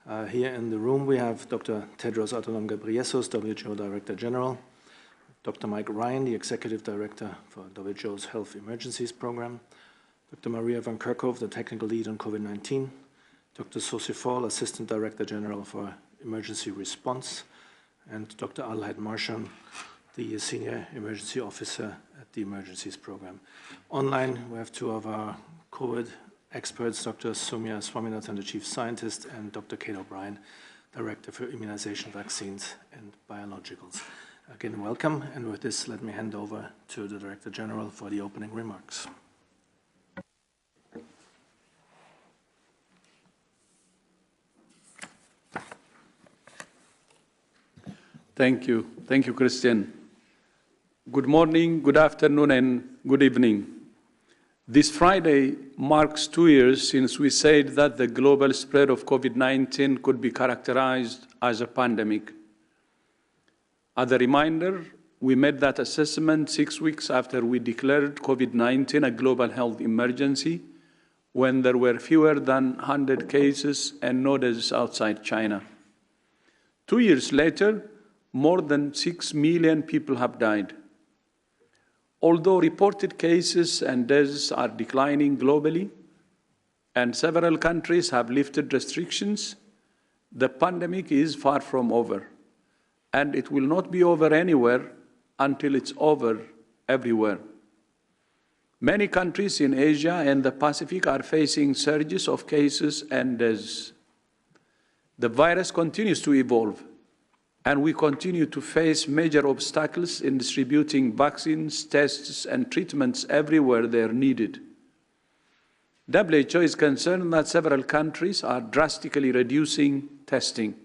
Here in the room we have Dr. Tedros Adhanom Ghebreyesus, WHO Director General, Dr. Mike Ryan, the Executive Director for WHO's Health Emergencies Program, Dr. Maria Van Kerkhove, the Technical Lead on COVID-19, Dr. Sosie Fall, Assistant Director General for Emergency Response, and Dr. Alhed Marsham, the Senior Emergency Officer at the Emergencies Program. Online, we have two of our COVID experts, Dr. Soumya Swaminathan, the Chief Scientist, and Dr. Kate O'Brien, Director for Immunization, Vaccines, and Biologicals. Again, welcome, and with this, let me hand over to the Director General for the opening remarks. Thank you. Thank you, Christian. Good morning, good afternoon, and good evening. This Friday marks 2 years since we said that the global spread of COVID-19 could be characterized as a pandemic. As a reminder, we made that assessment 6 weeks after we declared COVID-19 a global health emergency, when there were fewer than 100 cases and no deaths outside China. 2 years later, more than 6 million people have died. Although reported cases and deaths are declining globally, and several countries have lifted restrictions, the pandemic is far from over, and it will not be over anywhere until it's over everywhere. Many countries in Asia and the Pacific are facing surges of cases and deaths. The virus continues to evolve, and we continue to face major obstacles in distributing vaccines, tests, and treatments everywhere they are needed. WHO is concerned that several countries are drastically reducing testing.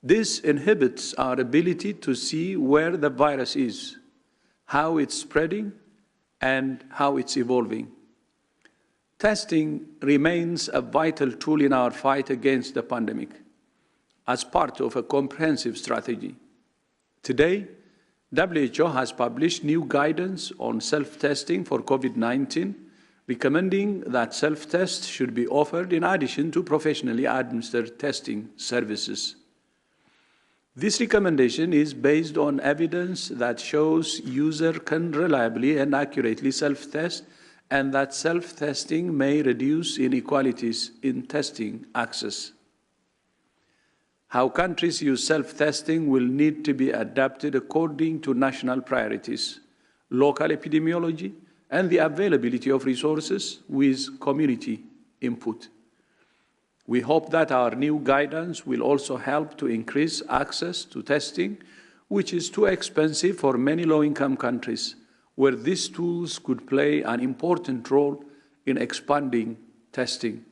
This inhibits our ability to see where the virus is, how it's spreading, and how it's evolving. Testing remains a vital tool in our fight against the pandemic, as part of a comprehensive strategy. Today, WHO has published new guidance on self-testing for COVID-19, recommending that self-tests should be offered in addition to professionally administered testing services. This recommendation is based on evidence that shows users can reliably and accurately self-test, and that self-testing may reduce inequalities in testing access. How countries use self-testing will need to be adapted according to national priorities, local epidemiology, and the availability of resources with community input. We hope that our new guidance will also help to increase access to testing, which is too expensive for many low-income countries, where these tools could play an important role in expanding testing.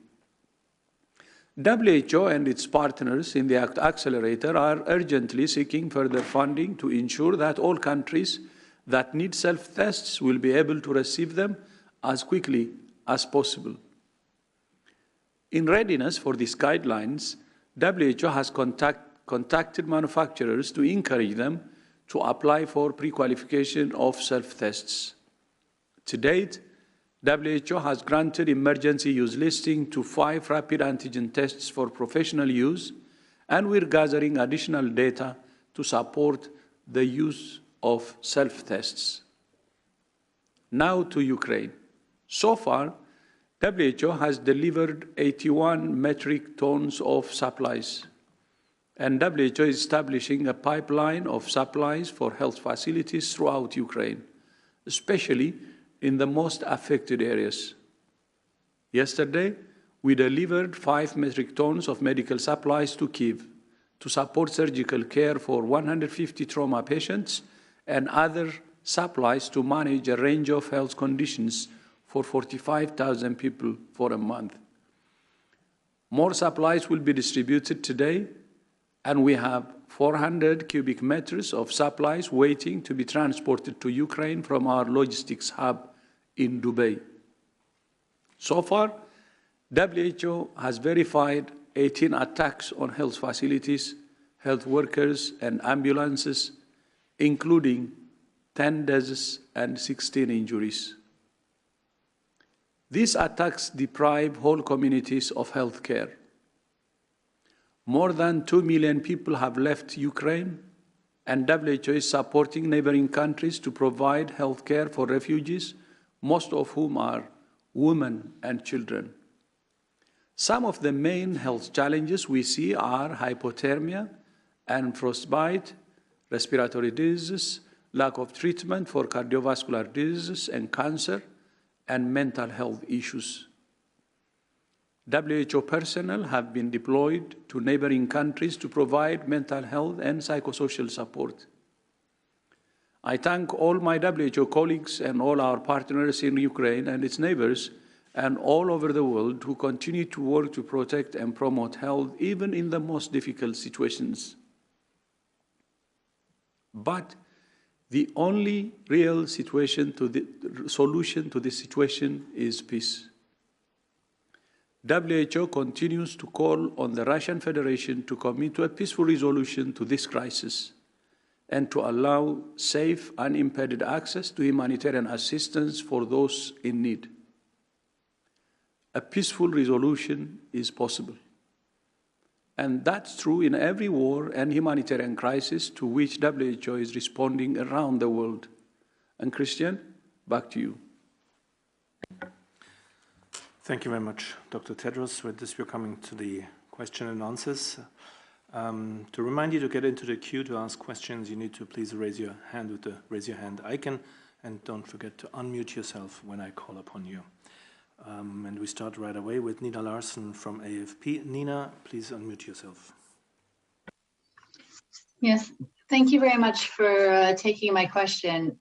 WHO and its partners in the Accelerator are urgently seeking further funding to ensure that all countries that need self-tests will be able to receive them as quickly as possible. In readiness for these guidelines, WHO has contacted manufacturers to encourage them to apply for pre-qualification of self-tests. To date, WHO has granted emergency use listing to 5 rapid antigen tests for professional use, and we're gathering additional data to support the use of self-tests. Now to Ukraine. So far, WHO has delivered 81 metric tons of supplies, and WHO is establishing a pipeline of supplies for health facilities throughout Ukraine, especially in the most affected areas. Yesterday, we delivered 5 metric tons of medical supplies to Kyiv to support surgical care for 150 trauma patients and other supplies to manage a range of health conditions for 45,000 people for a month. More supplies will be distributed today, and we have 400 cubic meters of supplies waiting to be transported to Ukraine from our logistics hub in Dubai. So far, WHO has verified 18 attacks on health facilities, health workers, and ambulances, including 10 deaths and 16 injuries. These attacks deprive whole communities of health care. More than 2 million people have left Ukraine, and WHO is supporting neighboring countries to provide health care for refugees, most of whom are women and children. Some of the main health challenges we see are hypothermia and frostbite, respiratory diseases, lack of treatment for cardiovascular diseases and cancer, and mental health issues. WHO personnel have been deployed to neighboring countries to provide mental health and psychosocial support. I thank all my WHO colleagues and all our partners in Ukraine and its neighbors and all over the world who continue to work to protect and promote health even in the most difficult situations. But the only real solution to this situation is peace. WHO continues to call on the Russian Federation to commit to a peaceful resolution to this crisis and to allow safe, unimpeded access to humanitarian assistance for those in need. A peaceful resolution is possible. And that's true in every war and humanitarian crisis to which WHO is responding around the world. And Christian, back to you. Thank you very much, Dr. Tedros. With this, we're coming to the question and answers. To remind you to get into the queue to ask questions, you need to please raise your hand with the raise your hand icon, and don't forget to unmute yourself when I call upon you. And we start right away with Nina Larsen from AFP. Nina, please unmute yourself. Yes, thank you very much for taking my question.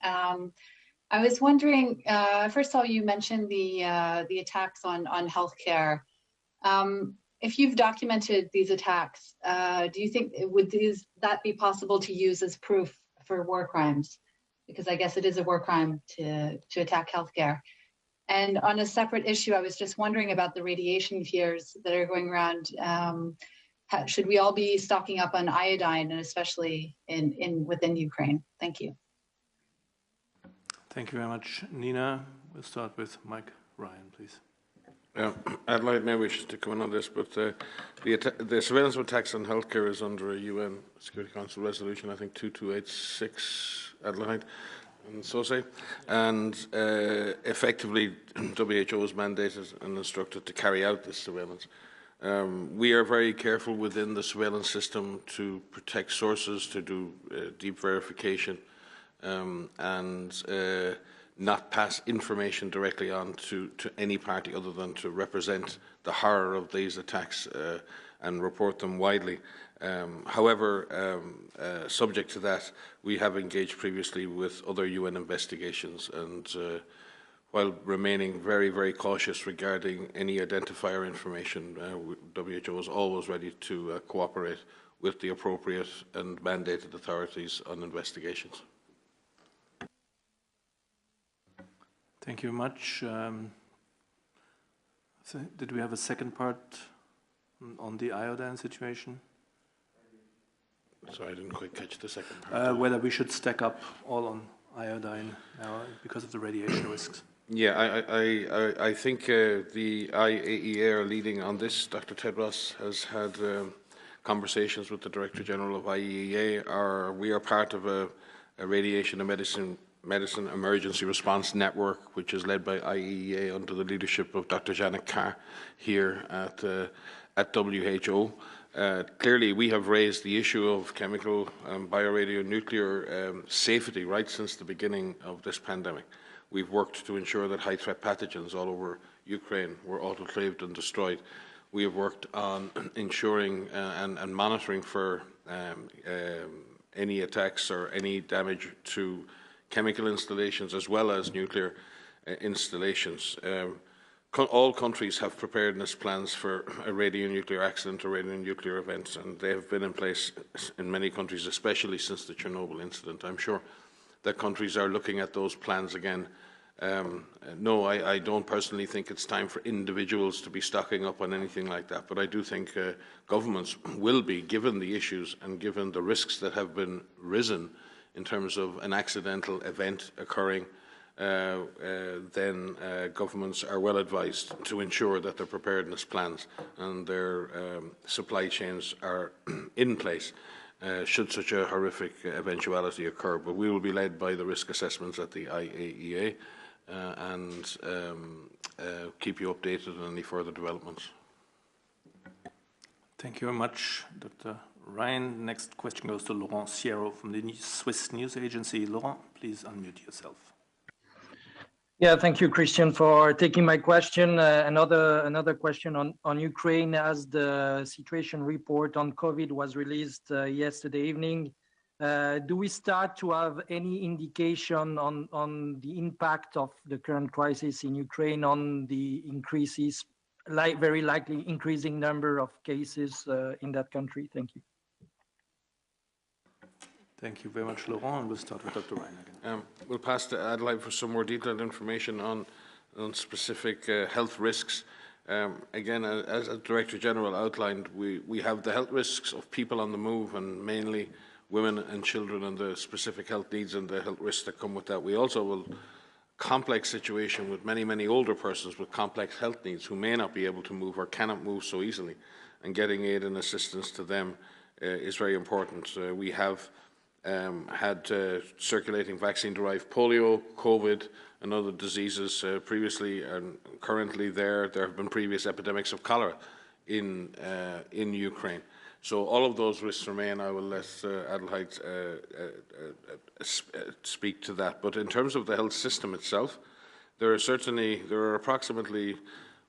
I was wondering, first of all, you mentioned the attacks on healthcare. If you've documented these attacks, do you think would that be possible to use as proof for war crimes? Because I guess it is a war crime to attack healthcare. And on a separate issue, I was just wondering about the radiation fears that are going around. Should we all be stocking up on iodine, and especially within Ukraine? Thank you. Thank you very much, Nina. We'll start with Mike Ryan, please. Yeah, I'd like maybe just to come in on this, but the surveillance of attacks on healthcare is under a UN Security Council resolution, I think 2286, Adelaide, and so say. And effectively, WHO is mandated and instructed to carry out this surveillance. We are very careful within the surveillance system to protect sources, to do deep verification, and not pass information directly on to any party other than to represent the horror of these attacks and report them widely. However, subject to that, we have engaged previously with other UN investigations, and while remaining very, very cautious regarding any identifier information, WHO is always ready to cooperate with the appropriate and mandated authorities on investigations. Thank you very much. Did we have a second part on the iodine situation? Sorry, I didn't quite catch the second part. Whether we should stack up all on iodine now because of the radiation risks. Yeah, I think the IAEA are leading on this. Dr. Tedros has had conversations with the Director General of IAEA. We are part of a radiation and medicine emergency response network, which is led by IAEA under the leadership of Dr. Janet Carr here at WHO. Clearly, we have raised the issue of chemical and bioradionuclear safety right since the beginning of this pandemic. We've worked to ensure that high-threat pathogens all over Ukraine were autoclaved and destroyed. We have worked on ensuring and monitoring for any attacks or any damage to chemical installations as well as nuclear installations. All countries have preparedness plans for a radionuclear accident or radionuclear event, and they have been in place in many countries, especially since the Chernobyl incident. I'm sure that countries are looking at those plans again. No, I don't personally think it's time for individuals to be stocking up on anything like that, but I do think governments will be, given the issues and given the risks that have been risen in terms of an accidental event occurring then governments are well advised to ensure that their preparedness plans and their supply chains are in place should such a horrific eventuality occur. But we will be led by the risk assessments at the IAEA and keep you updated on any further developments. Thank you very much, Dr. Ryan. Next question goes to Laurent Sierro from the Swiss news agency. Laurent, please unmute yourself. Yeah, thank you, Christian, for taking my question. Another question on Ukraine. As the situation report on COVID was released yesterday evening, do we start to have any indication on the impact of the current crisis in Ukraine on the increases, very likely increasing number of cases in that country? Thank you. Thank you very much, Laurent, and we'll start with Dr. Ryan again. We'll pass to Adelaide for some more detailed information on specific health risks. Again, as the Director General outlined, we have the health risks of people on the move, and mainly women and children, and the specific health needs and the health risks that come with that. We also will complex situation with many older persons with complex health needs who may not be able to move or cannot move so easily, and getting aid and assistance to them is very important. We have had circulating vaccine-derived polio, COVID, and other diseases previously, and currently there have been previous epidemics of cholera in Ukraine. So all of those risks remain. I will let Adelaide speak to that. But in terms of the health system itself, there are approximately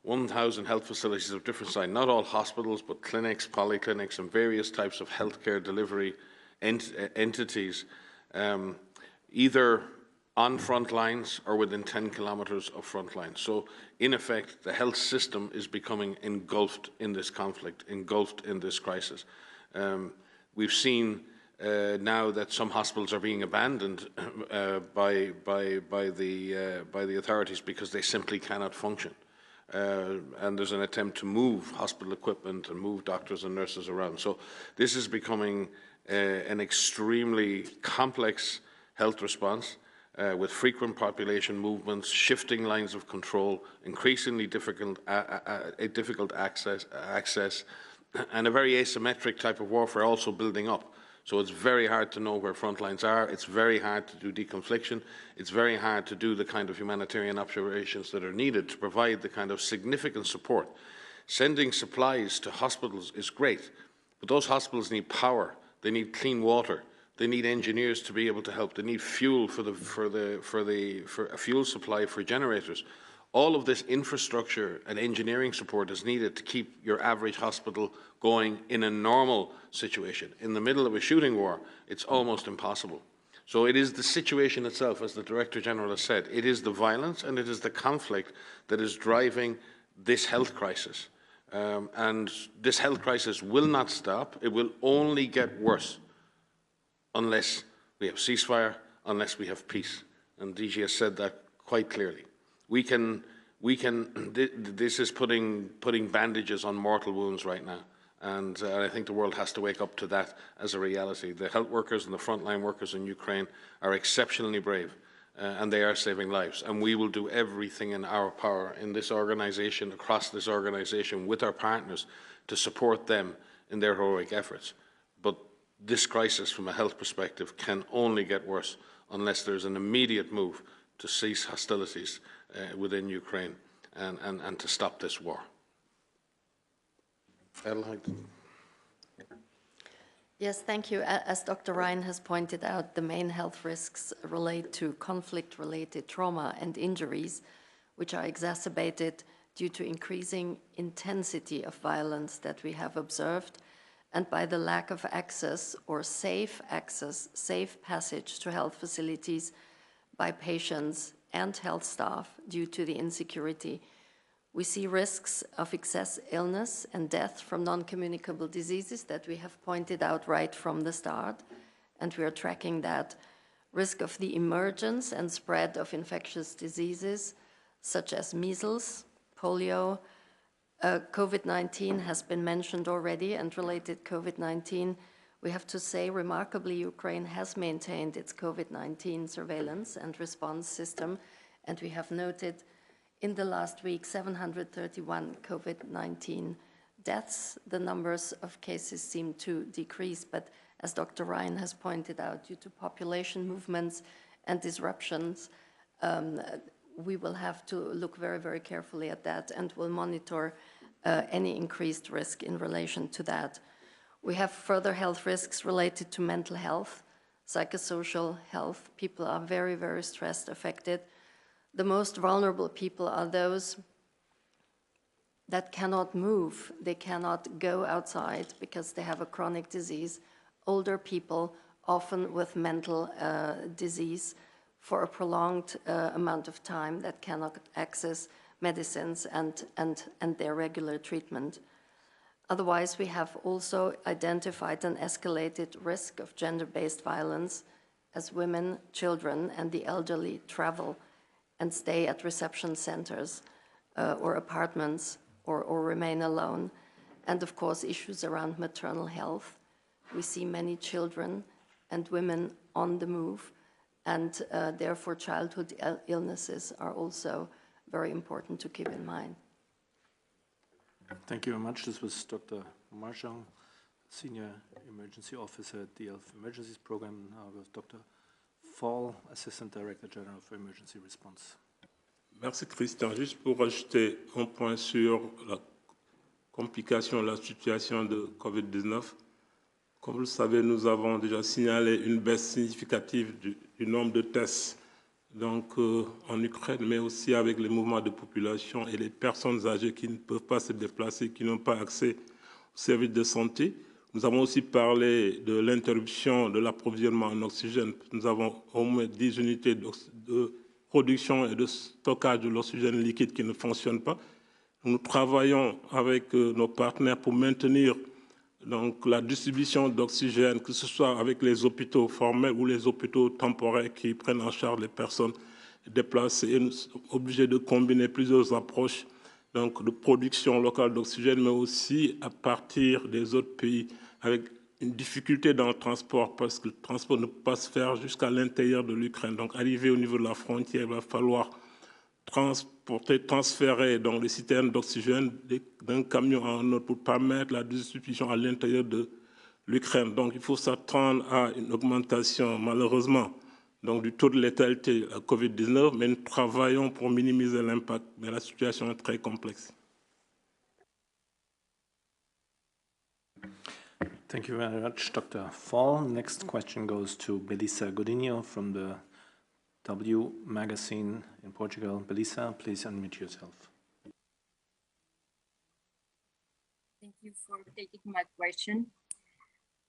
1,000 health facilities of different sizes, not all hospitals, but clinics, polyclinics, and various types of healthcare delivery entities, either on front lines or within 10 kilometres of front lines. So, in effect, the health system is becoming engulfed in this conflict, engulfed in this crisis. We've seen now that some hospitals are being abandoned by the authorities because they simply cannot function. And there's an attempt to move hospital equipment and move doctors and nurses around. So this is becoming an extremely complex health response with frequent population movements, shifting lines of control, increasingly difficult access, and a very asymmetric type of warfare also building up. So it's very hard to know where front lines are. It's very hard to do deconfliction. It's very hard to do the kind of humanitarian operations that are needed to provide the kind of significant support. Sending supplies to hospitals is great, but those hospitals need power. They need clean water. They need engineers to be able to help. They need fuel for a fuel supply for generators. All of this infrastructure and engineering support is needed to keep your average hospital going in a normal situation. In the middle of a shooting war, it's almost impossible. So it is the situation itself, as the Director General has said, it is the violence and it is the conflict that is driving this health crisis. And this health crisis will not stop. It will only get worse unless we have ceasefire, unless we have peace. And DG has said that quite clearly. This is putting bandages on mortal wounds right now. And I think the world has to wake up to that as a reality. The health workers and the frontline workers in Ukraine are exceptionally brave, and they are saving lives. And we will do everything in our power in this organization, across this organization, with our partners, to support them in their heroic efforts. But this crisis, from a health perspective, can only get worse unless there's an immediate move to cease hostilities within Ukraine and to stop this war. Adelaide. Yes, thank you. As Dr. Ryan has pointed out, the main health risks relate to conflict-related trauma and injuries, which are exacerbated due to increasing intensity of violence that we have observed, and by the lack of access or safe passage to health facilities by patients and health staff due to the insecurity. We see risks of excess illness and death from non-communicable diseases that we have pointed out right from the start, and we are tracking that. Risk of the emergence and spread of infectious diseases such as measles, polio. COVID-19 has been mentioned already, and related COVID-19, we have to say, remarkably, Ukraine has maintained its COVID-19 surveillance and response system And we have noted in the last week 731 COVID-19 deaths. The numbers of cases seem to decrease, but as Dr. Ryan has pointed out, due to population movements and disruptions, we will have to look very, very carefully at that and will monitor any increased risk in relation to that. We have further health risks related to mental health, psychosocial health. People are very, very stressed, affected. The most vulnerable people are those that cannot move. They cannot go outside because they have a chronic disease. Older people, often with mental disease for a prolonged amount of time, that cannot access medicines and their regular treatment. Otherwise, we have also identified an escalated risk of gender-based violence as women, children, and the elderly travel and stay at reception centers or apartments or remain alone. And of course, issues around maternal health. We see many children and women on the move, and therefore childhood illnesses are also very important to keep in mind. Thank you very much. This was Dr. Marchand, Senior Emergency Officer at the Health Emergencies Program, now with Dr. Fall, Assistant Director General for Emergency Response. Merci Christian. Juste pour ajouter un point sur la complication, la situation de COVID-19. Comme vous le savez, nous avons déjà signalé une baisse significative du nombre de tests donc, en Ukraine, mais aussi avec les mouvements de population et les personnes âgées qui ne peuvent pas se déplacer, qui n'ont pas accès aux services de santé. Nous avons aussi parlé de l'interruption de l'approvisionnement en oxygène. Nous avons au moins 10 unités de production et de stockage de l'oxygène liquide qui ne fonctionnent pas. Nous travaillons avec nos partenaires pour maintenir donc, la distribution d'oxygène, que ce soit avec les hôpitaux formels ou les hôpitaux temporaires qui prennent en charge les personnes déplacées. Et nous sommes obligés de combiner plusieurs approches donc, de production locale d'oxygène, mais aussi à partir des autres pays, avec une difficulté dans le transport, parce que le transport ne peut pas se faire jusqu'à l'intérieur de l'Ukraine. Donc, arrivé au niveau de la frontière, il va falloir transférer donc, les citernes d'oxygène d'un camion à un autre pour permettre la distribution à l'intérieur de l'Ukraine. Donc, il faut s'attendre à une augmentation, malheureusement, donc, du taux de létalité à COVID-19, mais nous travaillons pour minimiser l'impact. Mais la situation est très complexe. Thank you very much, Dr. Fall. Next question goes to Belisa Godinho from the W magazine in Portugal. Belisa, please unmute yourself. Thank you for taking my question.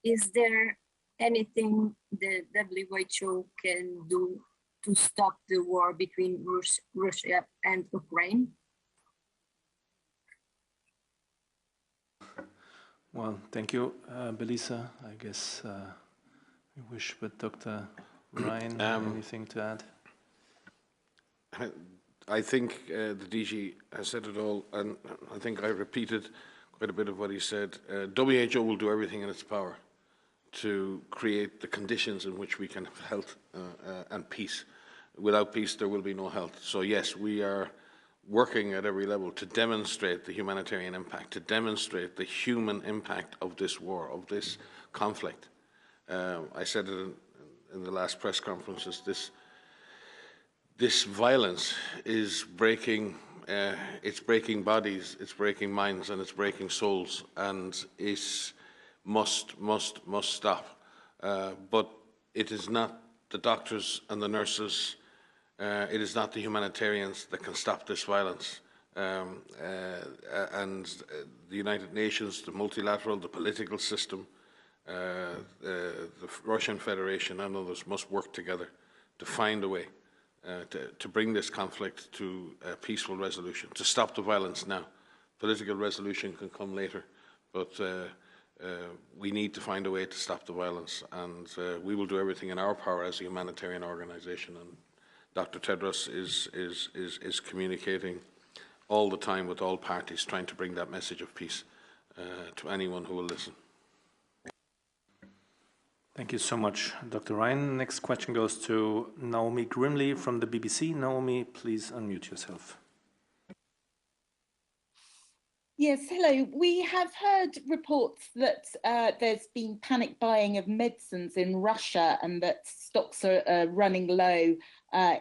Is there anything the WHO can do to stop the war between Russia and Ukraine? Well, thank you, Belisa. I guess we wish, but Dr. Ryan, anything to add? I think the DG has said it all, and I think I repeated quite a bit of what he said. WHO will do everything in its power to create the conditions in which we can have health and peace. Without peace, there will be no health. So yes, we are working at every level to demonstrate the humanitarian impact, to demonstrate the human impact of this war, of this conflict. I said it in the last press conferences, this violence is breaking, it's breaking bodies, it's breaking minds, and it's breaking souls, and it must stop. But it is not the doctors and the nurses, it is not the humanitarians that can stop this violence. And the United Nations, the multilateral, the political system, the Russian Federation and others must work together to find a way to bring this conflict to a peaceful resolution, to stop the violence now. Political resolution can come later, but we need to find a way to stop the violence, and we will do everything in our power as a humanitarian organization. And Dr. Tedros is communicating all the time with all parties, trying to bring that message of peace to anyone who will listen. Thank you so much, Dr. Ryan. Next question goes to Naomi Grimley from the BBC. Naomi, please unmute yourself. Yes, hello. We have heard reports that there's been panic buying of medicines in Russia and that stocks are running low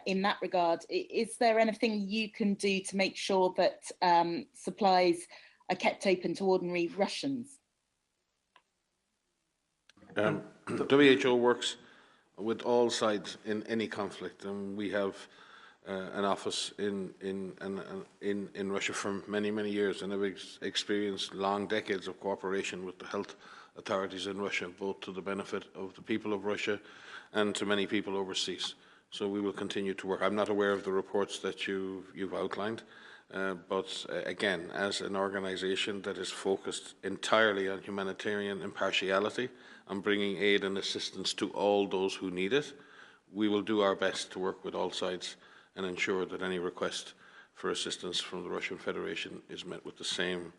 in that regard. Is there anything you can do to make sure that supplies are kept open to ordinary Russians? WHO works with all sides in any conflict, and we have an office in Russia for many, many years, and have experienced long decades of cooperation with the health authorities in Russia, both to the benefit of the people of Russia and to many people overseas. So we will continue to work. I'm not aware of the reports that you've outlined, but again, as an organisation that is focused entirely on humanitarian impartiality and bringing aid and assistance to all those who need it, we will do our best to work with all sides and ensure that any request for assistance from the Russian Federation is met with the same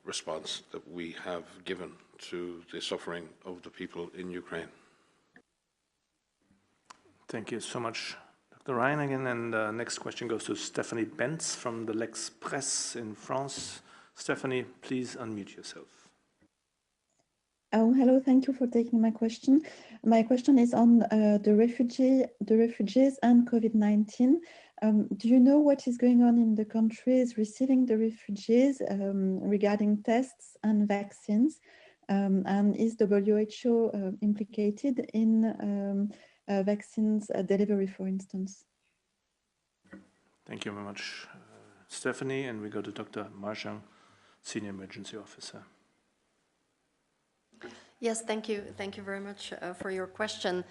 response that we have given to the suffering of the people in Ukraine. Thank you so much, Dr. Ryan again. And next question goes to Stephanie Benz from the L'Express in France. Stephanie, please unmute yourself. Oh, hello. Thank you for taking my question. My question is on the refugees and COVID-19. Do you know what is going on in the countries receiving the refugees regarding tests and vaccines? And is WHO implicated in vaccines delivery, for instance? Thank you very much, Stephanie. And we go to Dr. Marchand, Senior Emergency Officer. Yes, thank you. Thank you very much for your question.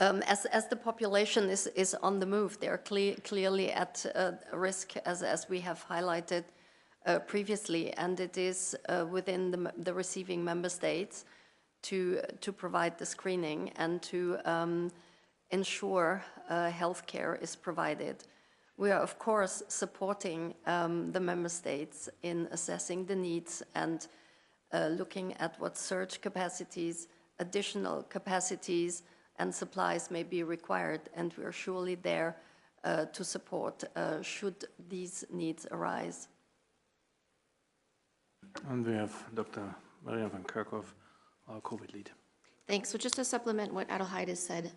As the population is on the move, they are clearly at risk, as we have highlighted previously, and it is within the receiving member states to provide the screening and to ensure healthcare is provided. We are, of course, supporting the member states in assessing the needs and looking at what surge capacities, additional capacities, and supplies may be required, and we are surely there to support should these needs arise. And we have Dr. Maria van Kerkhove, our COVID lead. Thanks. So just to supplement what Adelheid has said,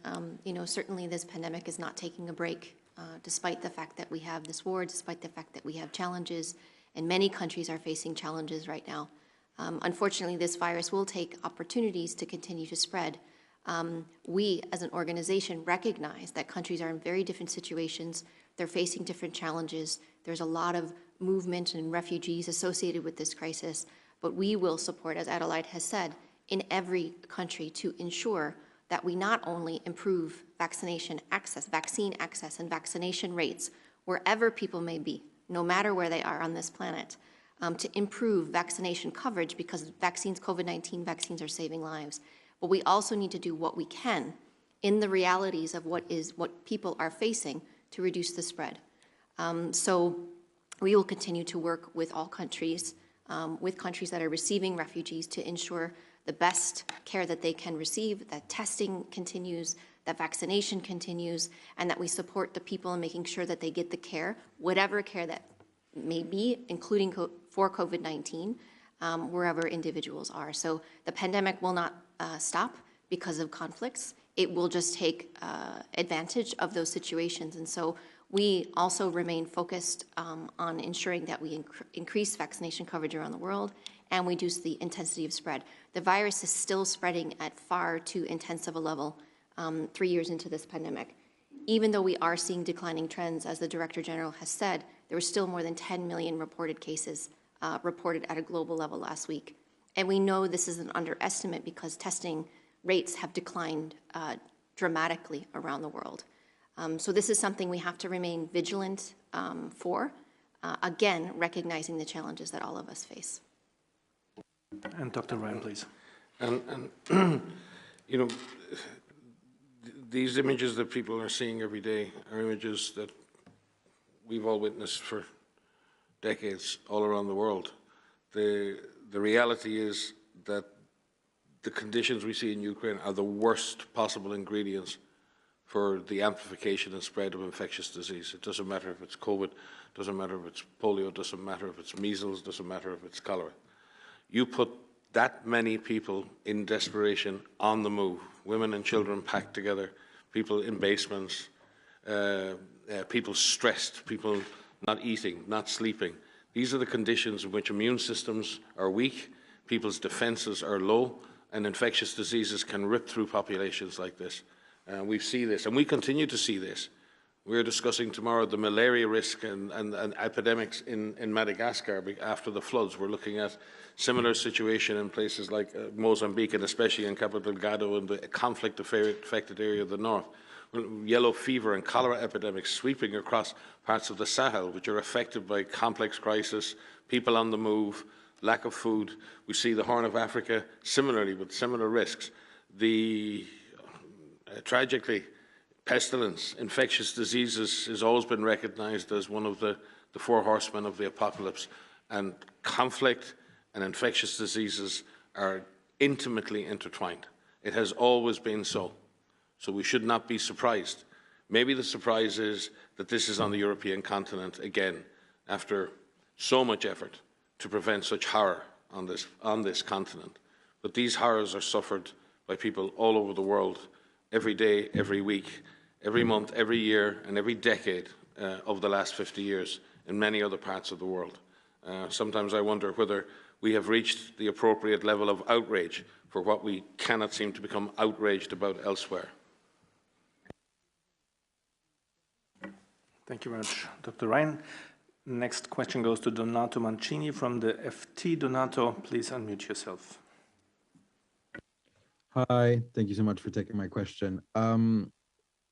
certainly this pandemic is not taking a break, despite the fact that we have this war, despite the fact that we have challenges, and many countries are facing challenges right now. Unfortunately, this virus will take opportunities to continue to spread. We, as an organization, recognize that countries are in very different situations. They're facing different challenges. There's a lot of movement and refugees associated with this crisis. But we will support, as Adelheid has said, in every country to ensure that we not only improve vaccine access, and vaccination rates wherever people may be, no matter where they are on this planet, to improve vaccination coverage, because vaccines, COVID-19 vaccines, are saving lives. But we also need to do what we can in the realities of what people are facing to reduce the spread. So we will continue to work with all countries, with countries that are receiving refugees, to ensure the best care that they can receive, that testing continues, that vaccination continues, and that we support the people in making sure that they get the care, whatever care that may be, including for COVID-19, wherever individuals are. So the pandemic will not stop because of conflicts. It will just take advantage of those situations. And so we also remain focused on ensuring that we increase vaccination coverage around the world and reduce the intensity of spread. The virus is still spreading at far too intensive a level 3 years into this pandemic. Even though we are seeing declining trends, as the Director General has said, there were still more than 10 million reported cases reported at a global level last week. And we know this is an underestimate because testing rates have declined dramatically around the world. So this is something we have to remain vigilant for, again, recognizing the challenges that all of us face. And Dr. Ryan, please. And these images that people are seeing every day are images that we've all witnessed for decades all around the world. The reality is that the conditions we see in Ukraine are the worst possible ingredients for the amplification and spread of infectious disease. It doesn't matter if it's COVID, doesn't matter if it's polio, doesn't matter if it's measles, doesn't matter if it's cholera. You put that many people in desperation on the move, women and children packed together, people in basements, people stressed, people not eating, not sleeping. These are the conditions in which immune systems are weak, people's defences are low, and infectious diseases can rip through populations like this. We see this, and we continue to see this. We're discussing tomorrow the malaria risk and epidemics in Madagascar after the floods. We're looking at similar situation in places like Mozambique, and especially in Cabo Delgado and the conflict-affected area of the north. Yellow fever and cholera epidemics sweeping across parts of the Sahel, which are affected by complex crisis, people on the move, lack of food. We see the Horn of Africa similarly with similar risks. Tragically, pestilence, infectious diseases has always been recognized as one of the four horsemen of the apocalypse, and conflict and infectious diseases are intimately intertwined. It has always been so. So we should not be surprised. Maybe the surprise is that this is on the European continent again, after so much effort to prevent such horror on this continent. But these horrors are suffered by people all over the world, every day, every week, every month, every year, and every decade of the last 50 years in many other parts of the world. Sometimes I wonder whether we have reached the appropriate level of outrage for what we cannot seem to become outraged about elsewhere. Thank you very much, Dr. Ryan. Next question goes to Donato Mancini from the FT. Donato, please unmute yourself. Hi, thank you so much for taking my question.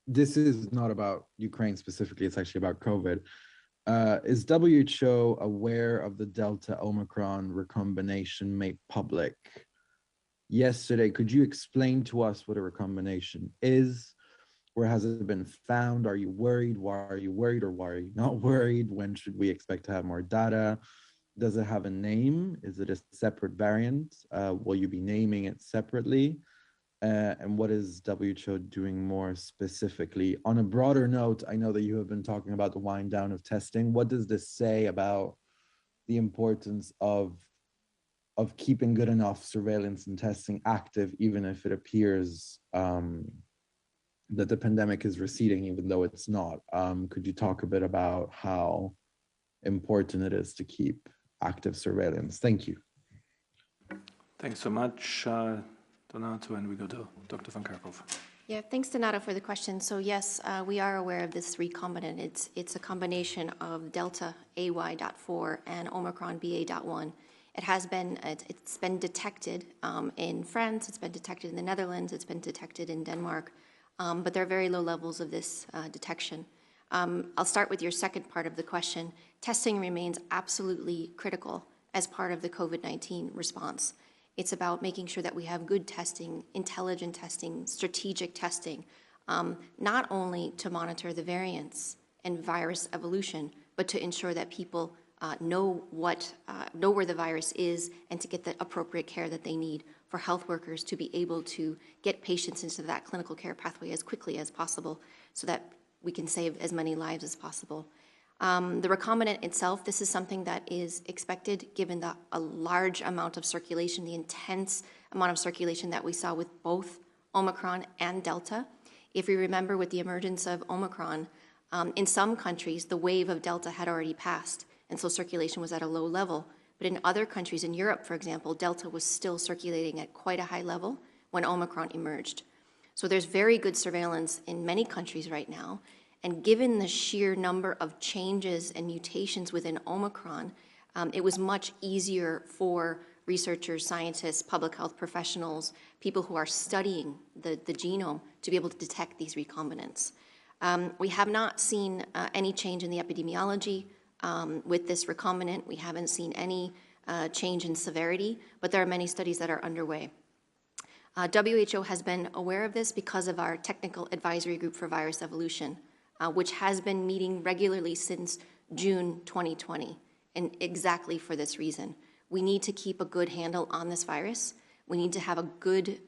This is not about Ukraine specifically, it's actually about COVID. Is WHO aware of the Delta Omicron recombination made public yesterday? Could you explain to us what a recombination is? Where has it been found? Are you worried? Why are you worried, or why are you not worried? When should we expect to have more data? Does it have a name? Is it a separate variant? Will you be naming it separately? And what is WHO doing more specifically? On a broader note, I know that you have been talking about the wind down of testing. What does this say about the importance of keeping good enough surveillance and testing active, even if it appears that the pandemic is receding, even though it's not? Could you talk a bit about how important it is to keep active surveillance? Thank you. Thanks so much, Donato, and we go to Dr. Van Kerkhove. Yeah, thanks, Donato, for the question. So yes, we are aware of this recombinant. It's a combination of Delta AY.4 and Omicron BA.1. It's been detected in France, it's been detected in the Netherlands, it's been detected in Denmark, but there are very low levels of this detection. I'll start with your second part of the question. Testing remains absolutely critical as part of the COVID-19 response. It's about making sure that we have good testing, intelligent testing, strategic testing, not only to monitor the variants and virus evolution, but to ensure that people know where the virus is and to get the appropriate care that they need, for health workers to be able to get patients into that clinical care pathway as quickly as possible so that we can save as many lives as possible. The recombinant itself, this is something that is expected given a large amount of circulation, the intense amount of circulation that we saw with both Omicron and Delta. If we remember, with the emergence of Omicron, in some countries, the wave of Delta had already passed, and so circulation was at a low level. But in other countries, in Europe, for example, Delta was still circulating at quite a high level when Omicron emerged. So there's very good surveillance in many countries right now. And given the sheer number of changes and mutations within Omicron, it was much easier for researchers, scientists, public health professionals, people who are studying the genome to be able to detect these recombinants. We have not seen any change in the epidemiology with this recombinant. We haven't seen any change in severity, but there are many studies that are underway. WHO has been aware of this because of our Technical Advisory Group for Virus Evolution, which has been meeting regularly since June 2020, and exactly for this reason. We need to keep a good handle on this virus. We need to have a good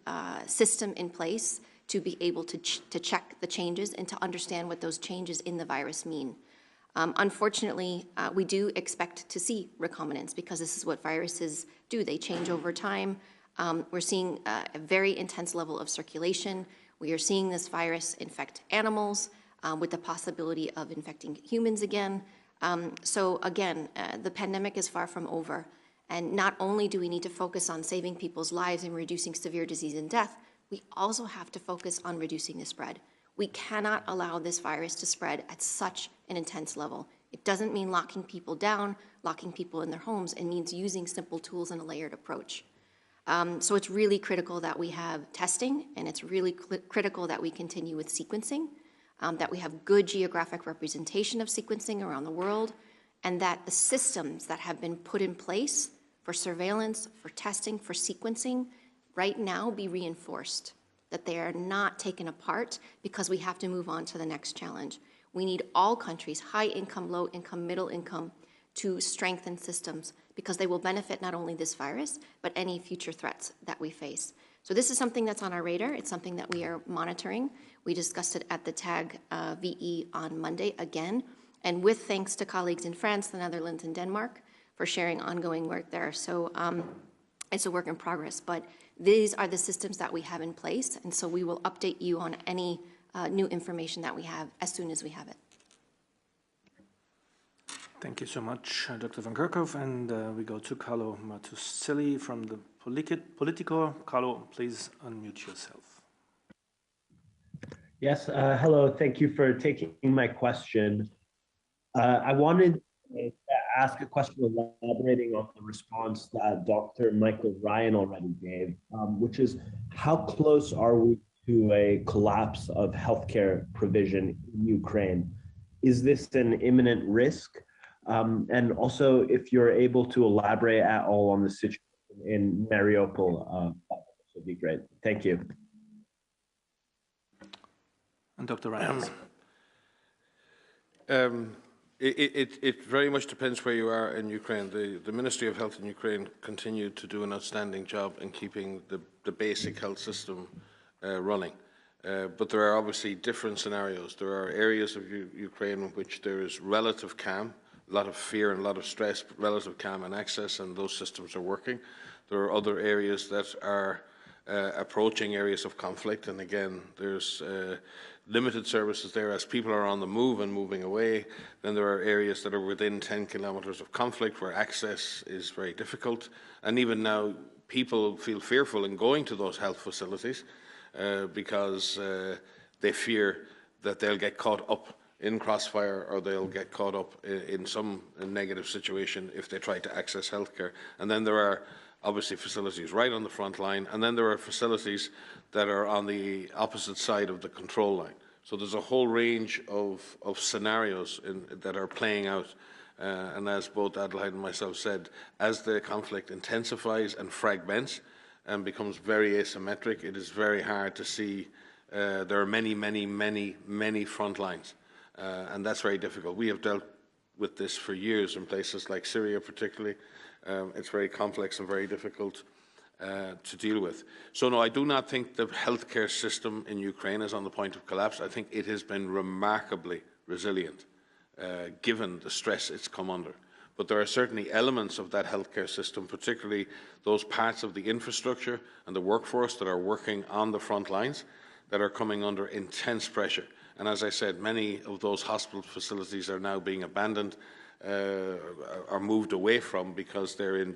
system in place to be able to check the changes and to understand what those changes in the virus mean. Unfortunately, we do expect to see recombinants because this is what viruses do. They change over time. We're seeing a very intense level of circulation. We are seeing this virus infect animals with the possibility of infecting humans again. So again, the pandemic is far from over. And not only do we need to focus on saving people's lives and reducing severe disease and death, we also have to focus on reducing the spread. We cannot allow this virus to spread at such an intense level. It doesn't mean locking people down, locking people in their homes. It means using simple tools and a layered approach. So it's really critical that we have testing, and it's really critical that we continue with sequencing, that we have good geographic representation of sequencing around the world, and that the systems that have been put in place for surveillance, for testing, for sequencing, right now be reinforced, that they are not taken apart because we have to move on to the next challenge. We need all countries, high income, low income, middle income, to strengthen systems because they will benefit not only this virus, but any future threats that we face. So this is something that's on our radar. It's something that we are monitoring. We discussed it at the TAG VE on Monday again, and with thanks to colleagues in France, the Netherlands, and Denmark for sharing ongoing work there. So it's a work in progress, but these are the systems that we have in place, and so we will update you on any new information that we have as soon as we have it. Thank you so much, Dr. Van Kerkhove. And we go to Carlo Martuscelli from the Politico. Carlo, please unmute yourself. Yes, hello. Thank you for taking my question. I wanted to ask a question elaborating on the response that Dr. Michael Ryan already gave, which is how close are we to a collapse of healthcare provision in Ukraine? Is this an imminent risk? And also, if you're able to elaborate at all on the situation in Mariupol, that would be great. Thank you. And Dr. Ryan. It very much depends where you are in Ukraine. The Ministry of Health in Ukraine continued to do an outstanding job in keeping the basic health system running. But there are obviously different scenarios. There are areas of Ukraine in which there is relative calm, a lot of fear and a lot of stress, but relative calm and access, and those systems are working. There are other areas that are approaching areas of conflict, and again, there's limited services there as people are on the move and moving away. Then there are areas that are within 10 kilometers of conflict where access is very difficult. And even now, people feel fearful in going to those health facilities because they fear that they'll get caught up in crossfire or they'll get caught up in some negative situation if they try to access healthcare. And then there are obviously facilities right on the front line, and then there are facilities that are on the opposite side of the control line. So there's a whole range of scenarios that are playing out. And as both Adelheid and myself said, as the conflict intensifies and fragments and becomes very asymmetric, it is very hard to see. There are many front lines. And that's very difficult. We have dealt with this for years in places like Syria particularly. It's very complex and very difficult to deal with. So no, I do not think the healthcare system in Ukraine is on the point of collapse. I think it has been remarkably resilient given the stress it's come under. But there are certainly elements of that healthcare system, particularly those parts of the infrastructure and the workforce that are working on the front lines, that are coming under intense pressure. And as I said, many of those hospital facilities are now being abandoned, are moved away from because they're in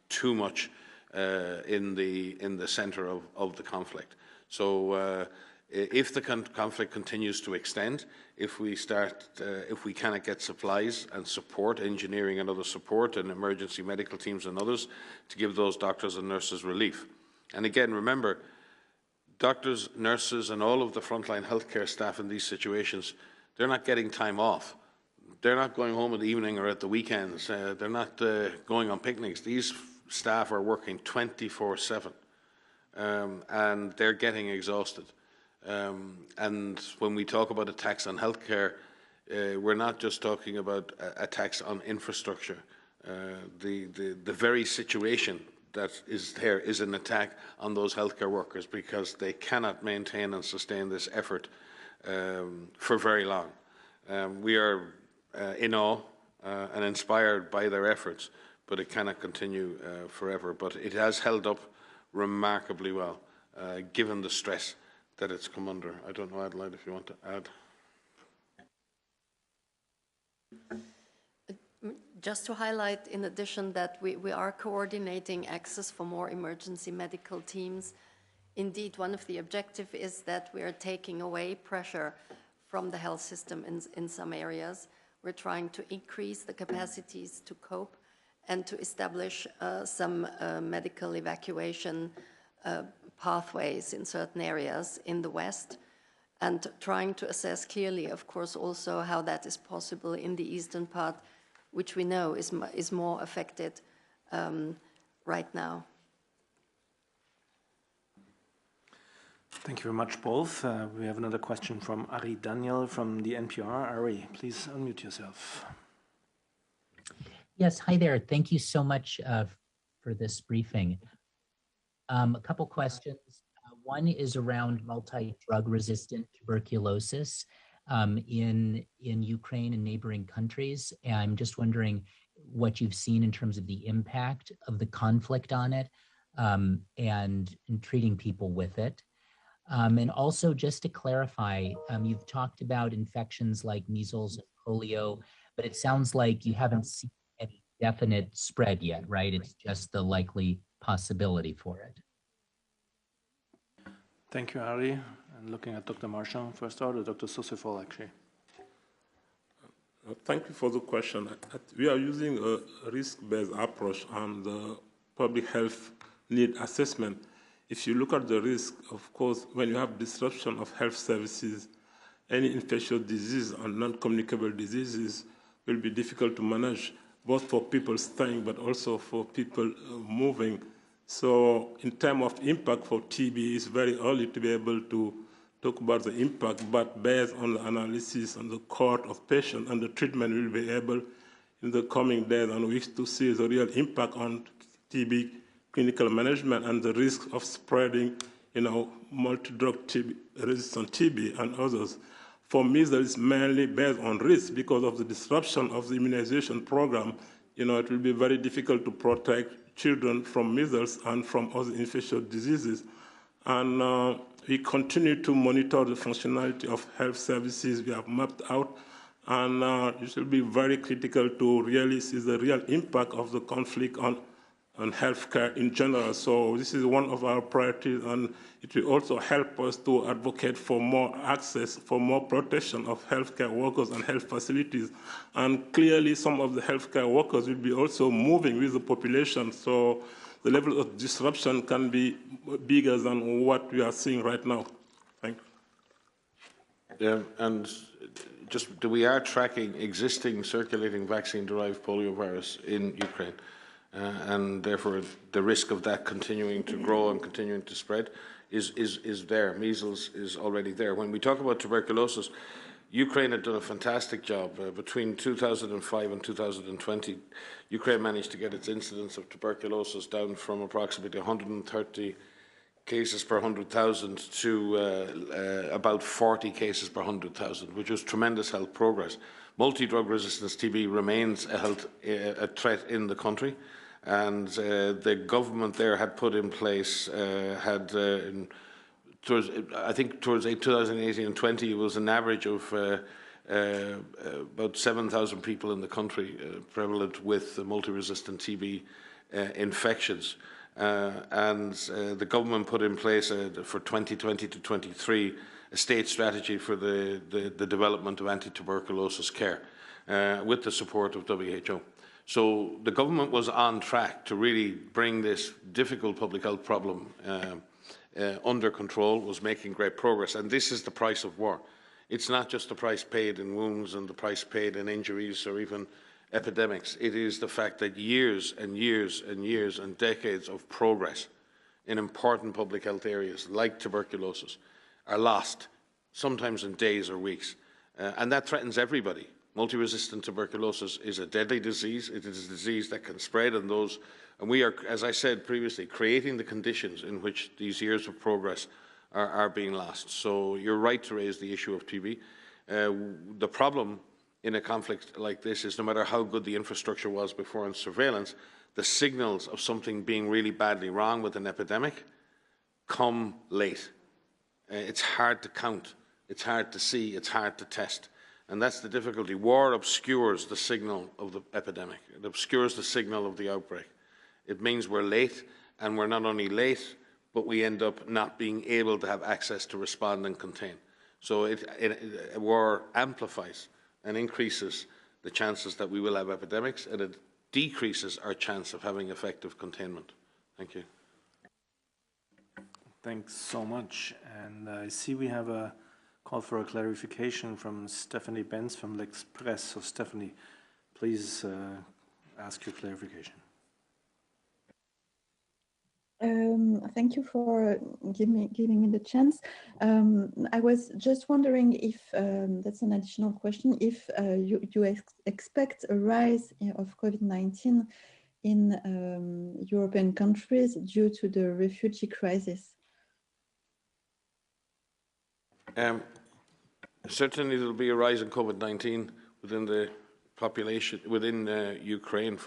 too much in the centre of the conflict. So if the conflict continues to extend, if we cannot get supplies and support, engineering and other support, and emergency medical teams and others to give those doctors and nurses relief. And again, remember, doctors, nurses, and all of the frontline healthcare staff in these situations, they're not getting time off. They're not going home in the evening or at the weekends. They're not going on picnics. These staff are working 24/7, and they're getting exhausted. And when we talk about attacks on healthcare, we're not just talking about attacks on infrastructure. The very situation that is there is an attack on those healthcare workers, because they cannot maintain and sustain this effort for very long. We are in awe and inspired by their efforts, but it cannot continue forever. But it has held up remarkably well, given the stress that it's come under. I don't know, Adelaide, if you want to add. Just to highlight, in addition, that we are coordinating access for more emergency medical teams. Indeed, one of the objectives is that we are taking away pressure from the health system in some areas. We're trying to increase the capacities to cope and to establish some medical evacuation pathways in certain areas in the West, and trying to assess clearly, of course, also how that is possible in the eastern part, which we know is more affected right now. Thank you very much, both. We have another question from Ari Daniel from the NPR. Ari, please unmute yourself. Yes, hi there. Thank you so much for this briefing. A couple questions. One is around multi-drug resistant tuberculosis in Ukraine and neighboring countries. And I'm just wondering what you've seen in terms of the impact of the conflict on it and in treating people with it. And also, just to clarify, you've talked about infections like measles and polio, but it sounds like you haven't seen any definite spread yet, right? It's just the likely possibility for it. Thank you, Ari. And looking at Dr. Marchand first, or Dr. Sosifol, actually. Thank you for the question. We are using a risk-based approach on the public health need assessment. If you look at the risk, of course, when you have disruption of health services, any infectious disease and non-communicable diseases will be difficult to manage, both for people staying, but also for people moving. So in terms of impact for TB, it's very early to be able to talk about the impact, but based on the analysis and the cohort of patients and the treatment, we'll be able in the coming days and weeks to see the real impact on TB clinical management and the risk of spreading, multi-drug TB, resistant TB and others. For measles, mainly based on risk because of the disruption of the immunization program. It will be very difficult to protect children from measles and from other infectious diseases. And we continue to monitor the functionality of health services we have mapped out. And it will be very critical to really see the real impact of the conflict on healthcare in general. So this is one of our priorities, and it will also help us to advocate for more access, for more protection of healthcare workers and health facilities. And clearly, some of the healthcare workers will be also moving with the population. So the level of disruption can be bigger than what we are seeing right now. Thank you. Yeah, and just we are tracking existing circulating vaccine-derived poliovirus in Ukraine. And therefore, the risk of that continuing to grow and continuing to spread is there. Measles is already there. When we talk about tuberculosis, Ukraine had done a fantastic job. Between 2005 and 2020, Ukraine managed to get its incidence of tuberculosis down from approximately 130 cases per 100,000 to about 40 cases per 100,000, which was tremendous health progress. Multi-drug resistance TB remains a threat in the country. And the government there had put in place, I think towards 2018 and 20, it was an average of about 7,000 people in the country prevalent with multi-resistant TB infections. And the government put in place for 2020 to 23 a state strategy for the development of anti-tuberculosis care with the support of WHO. So the government was on track to really bring this difficult public health problem under control, was making great progress. And this is the price of war. It's not just the price paid in wounds and the price paid in injuries or even epidemics. It is the fact that years and years and years and decades of progress in important public health areas like tuberculosis are lost, sometimes in days or weeks. And that threatens everybody. multi-resistant tuberculosis is a deadly disease. It is a disease that can spread, and we are, as I said previously, creating the conditions in which these years of progress are being lost. So you're right to raise the issue of TB. The problem in a conflict like this is no matter how good the infrastructure was before in surveillance, the signals of something being really badly wrong with an epidemic come late. It's hard to count, it's hard to see, it's hard to test. And that's the difficulty. War obscures the signal of the epidemic. It obscures the signal of the outbreak. It means we're late, and we're not only late, but we end up not being able to have access to respond and contain. So war amplifies and increases the chances that we will have epidemics, and it decreases our chance of having effective containment. Thank you. Thanks so much. And I see we have a call for a clarification from Stephanie Benz from L'Express. So Stephanie, please ask your clarification. Thank you for giving me the chance. I was just wondering if, that's an additional question, if you expect a rise of COVID-19 in European countries due to the refugee crisis. Certainly there will be a rise in COVID-19 within the population, within Ukraine,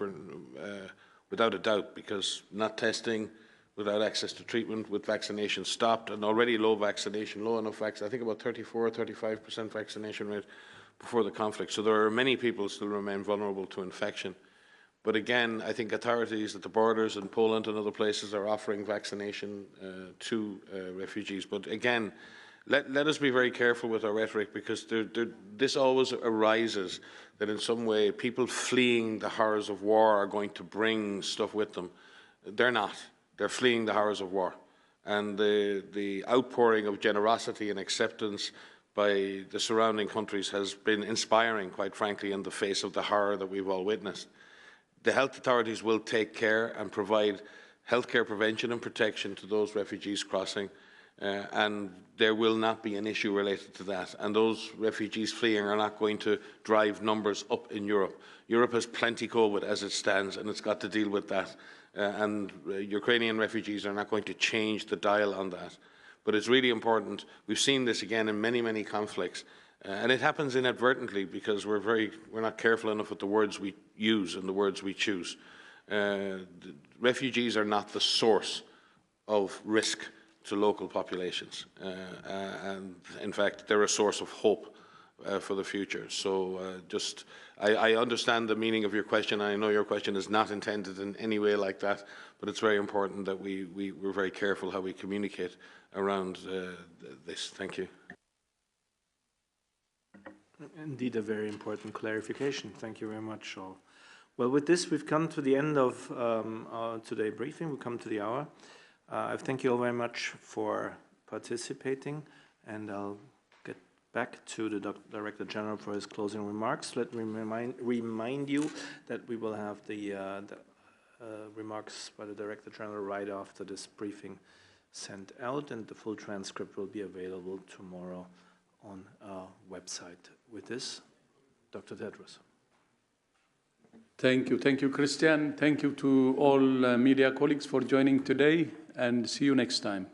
without a doubt, because not testing, without access to treatment, with vaccination stopped, and already low enough vaccine, I think about 34 or 35% vaccination rate before the conflict. So there are many people still remain vulnerable to infection. But again, I think authorities at the borders in Poland and other places are offering vaccination to refugees. But again, let us be very careful with our rhetoric, because this always arises that in some way people fleeing the horrors of war are going to bring stuff with them. They're not. They're fleeing the horrors of war. And the outpouring of generosity and acceptance by the surrounding countries has been inspiring, quite frankly, in the face of the horror that we've all witnessed. The health authorities will take care and provide healthcare prevention and protection to those refugees crossing, and there will not be an issue related to that. And those refugees fleeing are not going to drive numbers up in Europe. Europe has plenty COVID as it stands, and it's got to deal with that. And Ukrainian refugees are not going to change the dial on that. But it's really important. We've seen this again in many, many conflicts. And it happens inadvertently because we're not careful enough with the words we use and the words we choose. Refugees are not the source of risk to local populations. And in fact, they're a source of hope for the future. So I understand the meaning of your question. I know your question is not intended in any way like that, but it's very important that we're very careful how we communicate around this. Thank you. Indeed, a very important clarification. Thank you very much, all. Well, with this, we've come to the end of our today's briefing. We've come to the hour. I thank you all very much for participating, and I'll get back to the Director General for his closing remarks. Let me remind you that we will have the remarks by the Director General right after this briefing sent out, and the full transcript will be available tomorrow on our website. With this, Dr. Tedros. Thank you, Christian. Thank you to all media colleagues for joining today, and see you next time.